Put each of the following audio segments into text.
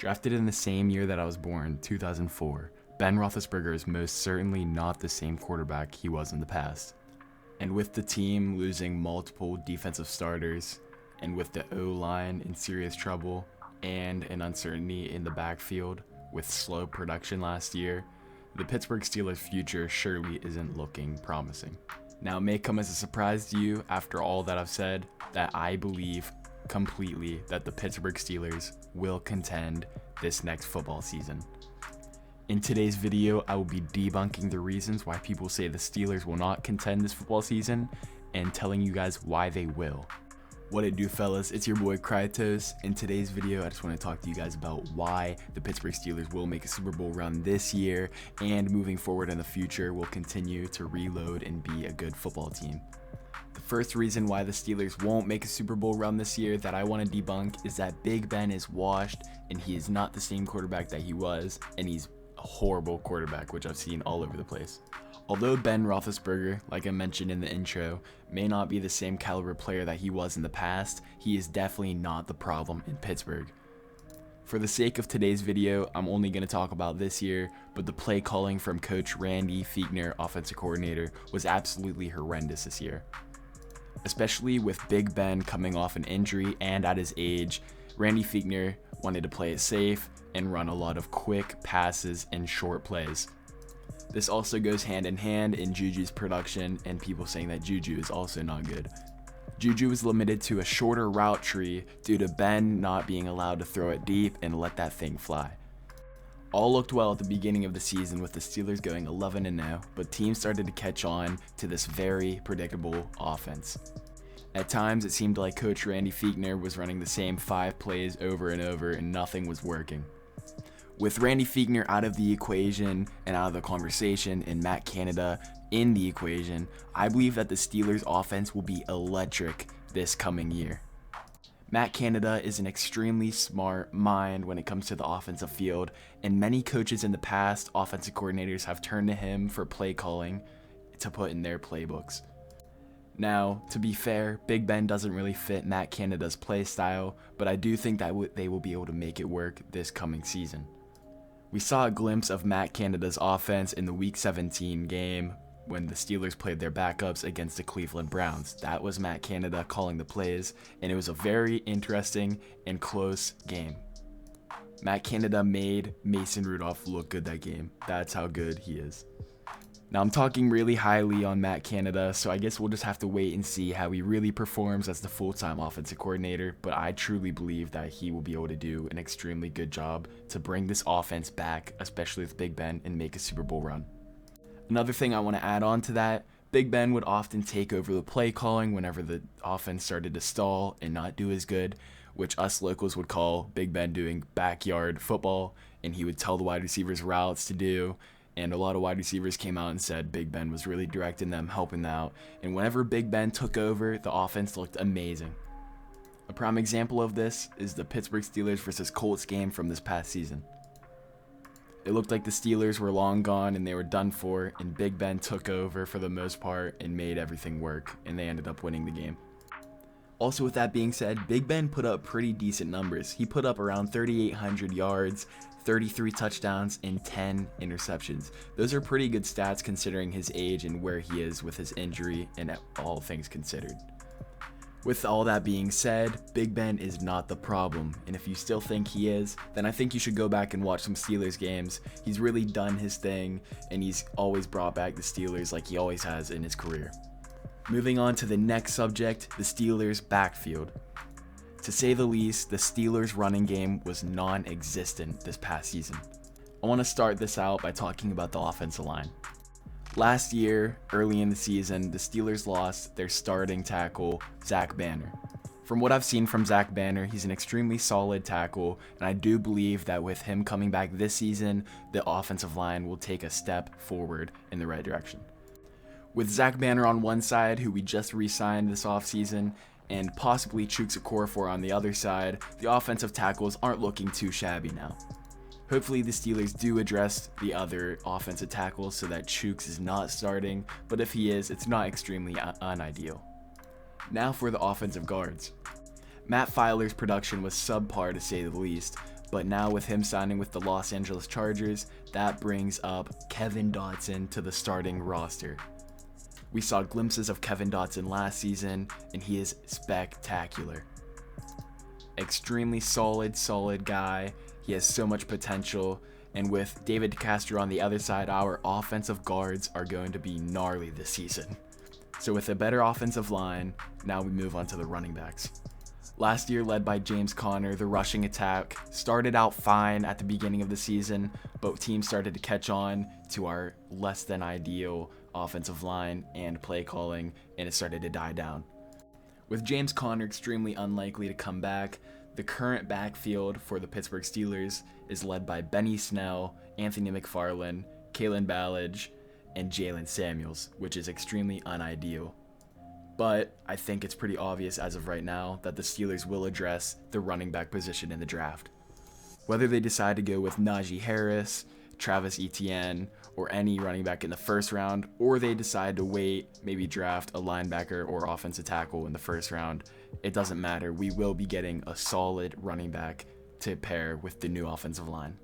Drafted in the same year that I was born, 2004, Ben Roethlisberger is most certainly not the same quarterback he was in the past. And with the team losing multiple defensive starters, and with the O-line in serious trouble, and an uncertainty in the backfield with slow production last year, the Pittsburgh Steelers' future surely isn't looking promising. Now, it may come as a surprise to you after all that I've said that I believe completely that the Pittsburgh Steelers will contend this next football season. In today's video, I will be debunking the reasons why people say the Steelers will not contend this football season and telling you guys why they will. What it do, fellas? It's your boy Krytos. In today's video, I just want to talk to you guys about why the Pittsburgh Steelers will make a Super Bowl run this year and moving forward in the future will continue to reload and be a good football team. The first reason why the Steelers won't make a Super Bowl run this year that I want to debunk is that Big Ben is washed and he is not the same quarterback that he was, and he's a horrible quarterback, which I've seen all over the place. Although Ben Roethlisberger, like I mentioned in the intro, may not be the same caliber player that he was in the past, he is definitely not the problem in Pittsburgh. For the sake of today's video, I'm only going to talk about this year, but the play calling from Coach Randy Fichtner, offensive coordinator, was absolutely horrendous this year. Especially with Big Ben coming off an injury and at his age, Randy Fichtner wanted to play it safe and run a lot of quick passes and short plays. This also goes hand in hand in Juju's production and people saying that Juju is also not good. Juju was limited to a shorter route tree due to Ben not being allowed to throw it deep and let that thing fly. All looked well at the beginning of the season with the Steelers going 11-0, but teams started to catch on to this very predictable offense. At times, it seemed like Coach Randy Fichtner was running the same 5 plays over and over and nothing was working. With Randy Fichtner out of the equation and out of the conversation and Matt Canada in the equation, I believe that the Steelers offense will be electric this coming year. Matt Canada is an extremely smart mind when it comes to the offensive field, and many coaches in the past, offensive coordinators, have turned to him for play calling to put in their playbooks. Now, to be fair, Big Ben doesn't really fit Matt Canada's play style, but I do think that they will be able to make it work this coming season. We saw a glimpse of Matt Canada's offense in the Week 17 game when the Steelers played their backups against the Cleveland Browns. That was Matt Canada calling the plays, and it was a very interesting and close game. Matt Canada made Mason Rudolph look good that game. That's how good he is. Now, I'm talking really highly on Matt Canada, so I guess we'll just have to wait and see how he really performs as the full-time offensive coordinator, but I truly believe that he will be able to do an extremely good job to bring this offense back, especially with Big Ben, and make a Super Bowl run. Another thing I want to add on to that, Big Ben would often take over the play calling whenever the offense started to stall and not do as good, which us locals would call Big Ben doing backyard football, and he would tell the wide receivers routes to do. And a lot of wide receivers came out and said Big Ben was really directing them, helping them out. And whenever Big Ben took over, the offense looked amazing. A prime example of this is the Pittsburgh Steelers versus Colts game from this past season. It looked like the Steelers were long gone and they were done for, and Big Ben took over for the most part and made everything work, and they ended up winning the game. Also, with that being said, Big Ben put up pretty decent numbers. He put up around 3,800 yards, 33 touchdowns, and 10 interceptions. Those are pretty good stats considering his age and where he is with his injury and all things considered. With all that being said, Big Ben is not the problem, and if you still think he is, then I think you should go back and watch some Steelers games. He's really done his thing, and he's always brought back the Steelers like he always has in his career. Moving on to the next subject, the Steelers Backfield. To say the least, the Steelers running game was non-existent this past season. I want to start this out by talking about the offensive line. Last year, early in the season, the Steelers lost their starting tackle, Zach Banner. From what I've seen from Zach Banner, he's an extremely solid tackle, and I do believe that with him coming back this season, the offensive line will take a step forward in the right direction. With Zach Banner on one side, who we just re-signed this offseason, and possibly Chuks Okorafor on the other side, the offensive tackles aren't looking too shabby now. Hopefully the Steelers do address the other offensive tackles so that Chuks is not starting, but if he is, it's not extremely unideal. Now for the offensive guards. Matt Filer's production was subpar to say the least. But now with him signing with the Los Angeles Chargers, that brings up Kevin Dodson to the starting roster. We saw glimpses of Kevin Dodson last season, and he is spectacular. Extremely solid guy. He has so much potential. And with David DeCastro on the other side, our offensive guards are going to be gnarly this season. So with a better offensive line, now we move on to the running backs. Last year, led by James Conner, the rushing attack started out fine at the beginning of the season, but teams started to catch on to our less than ideal offensive line and play calling, and it started to die down. With James Conner extremely unlikely to come back, the current backfield for the Pittsburgh Steelers is led by Benny Snell, Anthony McFarland, Kalen Ballage, and Jalen Samuels, which is extremely unideal. But I think it's pretty obvious as of right now that the Steelers will address the running back position in the draft. Whether they decide to go with Najee Harris, Travis Etienne, or any running back in the first round, or they decide to wait, maybe draft a linebacker or offensive tackle in the first round, it doesn't matter. We will be getting a solid running back to pair with the new offensive line.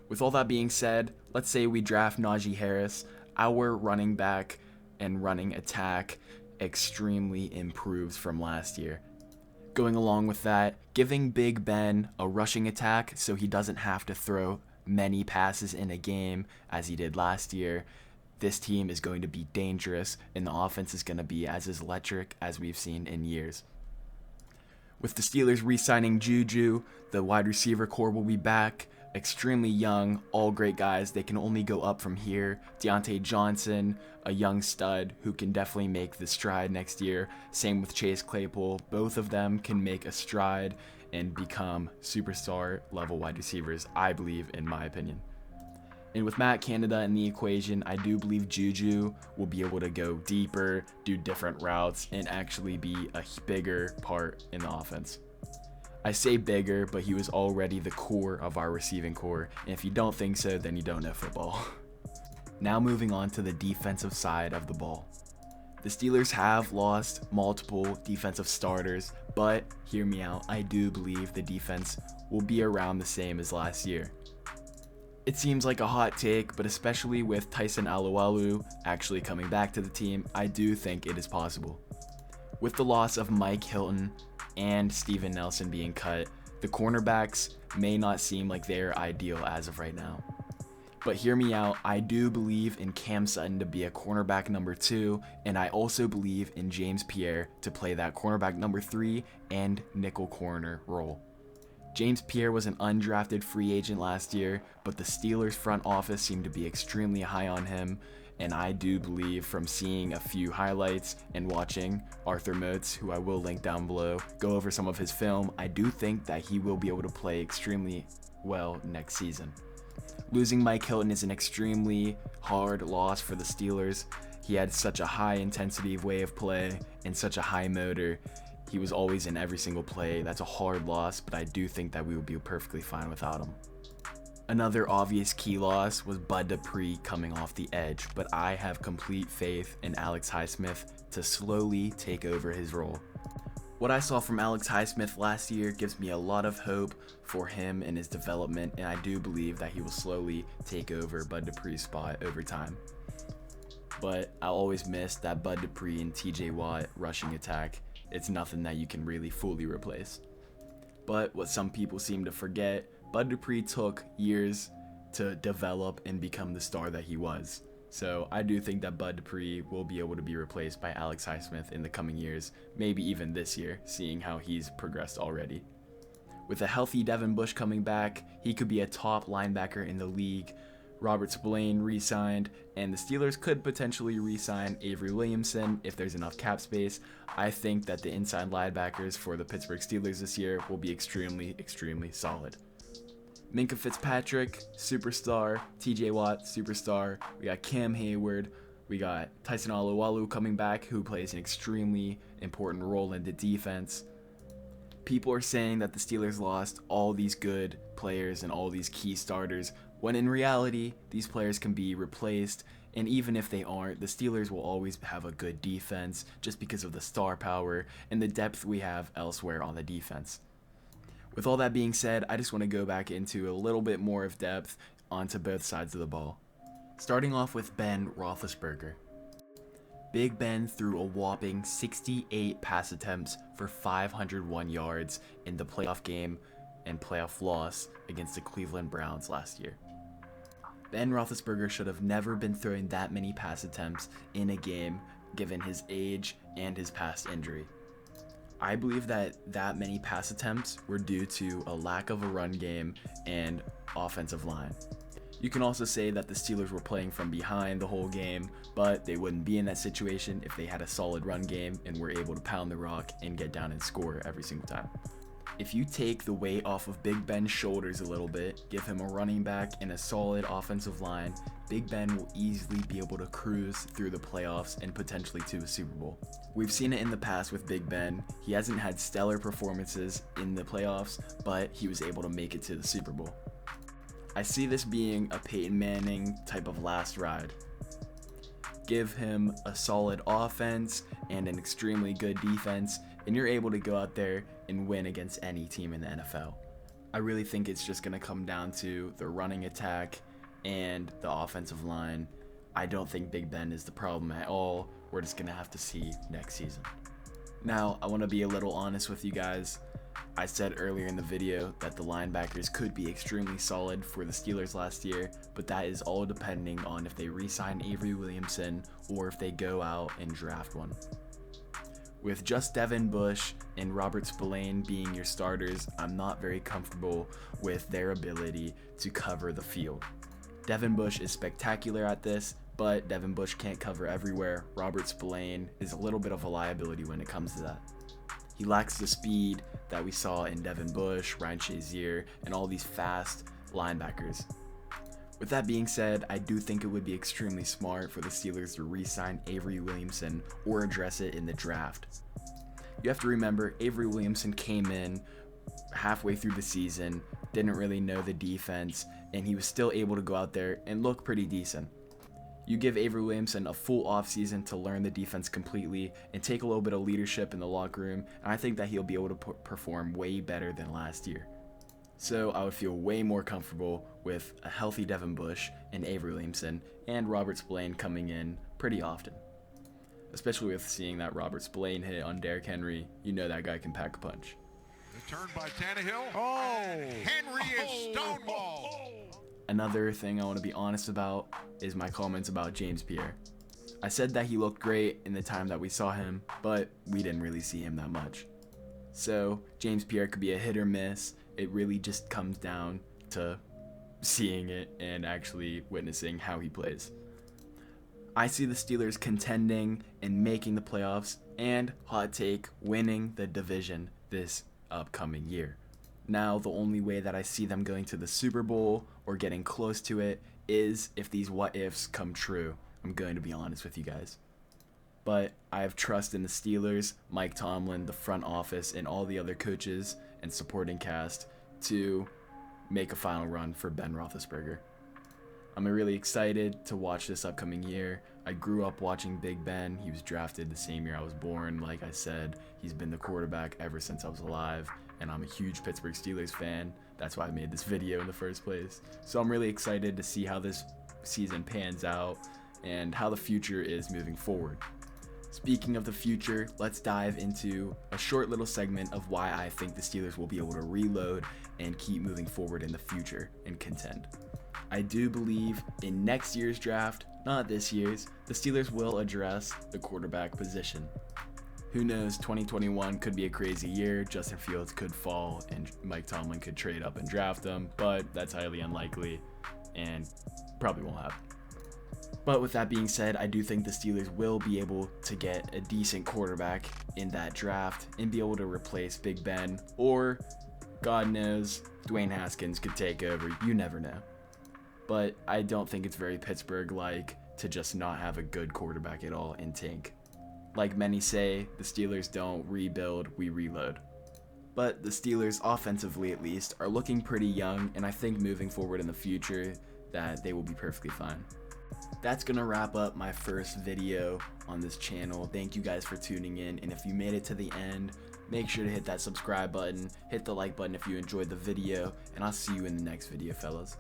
With all that being said, let's say we draft Najee Harris, our running back and running attack extremely improves from last year. Going along with that, giving Big Ben a rushing attack so he doesn't have to throw many passes in a game as he did last year. This team is going to be dangerous, and the offense is going to be as electric as we've seen in years. With the Steelers re-signing Juju, the wide receiver core will be back. Extremely young, all great guys. They can only go up from here. Deontay Johnson, a young stud who can definitely make the stride next year. Same with Chase Claypool. Both of them can make a stride and become superstar level wide receivers, I believe, in my opinion. And with Matt Canada in the equation, I do believe Juju will be able to go deeper, do different routes, and actually be a bigger part in the offense. I say bigger, but he was already the core of our receiving core, and if you don't think so, then you don't know football. Now moving on to the defensive side of the ball. The Steelers have lost multiple defensive starters, but hear me out, I do believe the defense will be around the same as last year. It seems like a hot take, but especially with Tyson Alualu actually coming back to the team, I do think it is possible. With the loss of Mike Hilton and Steven Nelson being cut, the cornerbacks may not seem like they're ideal as of right now. But hear me out, I do believe in Cam Sutton to be a cornerback number 2, and I also believe in James Pierre to play that cornerback number 3 and nickel corner role. James Pierre was an undrafted free agent last year, but the Steelers front office seemed to be extremely high on him, and I do believe from seeing a few highlights and watching Arthur Moats, who I will link down below, go over some of his film, I do think that he will be able to play extremely well next season. Losing Mike Hilton is an extremely hard loss for the Steelers. He had such a high intensity way of play and such a high motor. He was always in every single play. That's a hard loss, but I do think that we will be perfectly fine without him. Another obvious key loss was Bud Dupree coming off the edge, but I have complete faith in Alex Highsmith to slowly take over his role. What I saw from Alex Highsmith last year gives me a lot of hope for him and his development, and I do believe that he will slowly take over Bud Dupree's spot over time. But I'll always miss that Bud Dupree and TJ Watt rushing attack. It's nothing that you can really fully replace. But what some people seem to forget, Bud Dupree took years to develop and become the star that he was. So I do think that Bud Dupree will be able to be replaced by Alex Highsmith in the coming years, maybe even this year, seeing how he's progressed already. With a healthy Devin Bush coming back, he could be a top linebacker in the league. Robert Spillane re-signed, and the Steelers could potentially re-sign Avery Williamson if there's enough cap space. I think that the inside linebackers for the Pittsburgh Steelers this year will be extremely solid. Minkah Fitzpatrick, superstar. TJ Watt, superstar. We got Cam Hayward. We got Tyson Alualu coming back, who plays an extremely important role in the defense. People are saying that the Steelers lost all these good players and all these key starters, when in reality, these players can be replaced, and even if they aren't, the Steelers will always have a good defense just because of the star power and the depth we have elsewhere on the defense. With all that being said, I just want to go back into a little bit more of depth onto both sides of the ball. Starting off with Ben Roethlisberger. Big Ben threw a whopping 68 pass attempts for 501 yards in the playoff game and playoff loss against the Cleveland Browns last year. Ben Roethlisberger should have never been throwing that many pass attempts in a game given his age and his past injury. I believe that many pass attempts were due to a lack of a run game and offensive line. You can also say that the Steelers were playing from behind the whole game, but they wouldn't be in that situation if they had a solid run game and were able to pound the rock and get down and score every single time. If you take the weight off of Big Ben's shoulders a little bit, give him a running back and a solid offensive line, Big Ben will easily be able to cruise through the playoffs and potentially to a Super Bowl. We've seen it in the past with Big Ben. He hasn't had stellar performances in the playoffs, but he was able to make it to the Super Bowl. I see this being a Peyton Manning type of last ride. Give him a solid offense and an extremely good defense, and you're able to go out there and win against any team in the NFL. I really think it's just going to come down to the running attack and the offensive line. I don't think Big Ben is the problem at all. We're just going to have to see next season. Now, I want to be a little honest with you guys. I said earlier in the video that the linebackers could be extremely solid for the Steelers last year, but that is all depending on if they re-sign Avery Williamson or if they go out and draft one. With just Devin Bush and Robert Spillane being your starters, I'm not very comfortable with their ability to cover the field. Devin Bush is spectacular at this, but Devin Bush can't cover everywhere. Robert Spillane is a little bit of a liability when it comes to that. He lacks the speed that we saw in Devin Bush, Ryan Shazier, and all these fast linebackers. With that being said, I do think it would be extremely smart for the Steelers to re-sign Avery Williamson or address it in the draft. You have to remember, Avery Williamson came in halfway through the season, didn't really know the defense, and he was still able to go out there and look pretty decent. You give Avery Williamson a full offseason to learn the defense completely and take a little bit of leadership in the locker room, and I think that he'll be able to perform way better than last year. So I would feel way more comfortable with a healthy Devin Bush and Avery Williamson and Robert Spillane coming in pretty often. Especially with seeing that Robert Spillane hit on Derrick Henry, you know that guy can pack a punch. Return by Tannehill. And Henry is stonewalled. Another thing I want to be honest about is my comments about James Pierre. I said that he looked great in the time that we saw him, but we didn't really see him that much. So James Pierre could be a hit or miss. It really just comes down to seeing it and actually witnessing how he plays. I see the Steelers contending and making the playoffs and, hot take, winning the division this upcoming year. Now, the only way that I see them going to the Super Bowl or getting close to it is if these what-ifs come true. I'm going to be honest with you guys. But I have trust in the Steelers, Mike Tomlin, the front office, and all the other coaches and supporting cast to make a final run for Ben Roethlisberger. I'm really excited to watch this upcoming year. I grew up watching Big Ben. He was drafted the same year I was born. Like I said, he's been the quarterback ever since I was alive, and I'm a huge Pittsburgh Steelers fan. That's why I made this video in the first place. So I'm really excited to see how this season pans out and how the future is moving forward. Speaking of the future, let's dive into a short little segment of why I think the Steelers will be able to reload and keep moving forward in the future and contend. I do believe in next year's draft, not this year's, the Steelers will address the quarterback position. Who knows, 2021 could be a crazy year. Justin Fields could fall and Mike Tomlin could trade up and draft him, but that's highly unlikely and probably won't happen. But with that being said, I do think the Steelers will be able to get a decent quarterback in that draft and be able to replace Big Ben, or God knows, Dwayne Haskins could take over. You never know. But I don't think it's very Pittsburgh-like to just not have a good quarterback at all and tank. Like many say, the Steelers don't rebuild, we reload. But the Steelers, offensively at least, are looking pretty young, and I think moving forward in the future that they will be perfectly fine. That's gonna wrap up my first video on this channel. Thank you guys for tuning in, and if you made it to the end, Make sure to hit that subscribe button, hit the like button if you enjoyed the video, and I'll see you in the next video, fellas.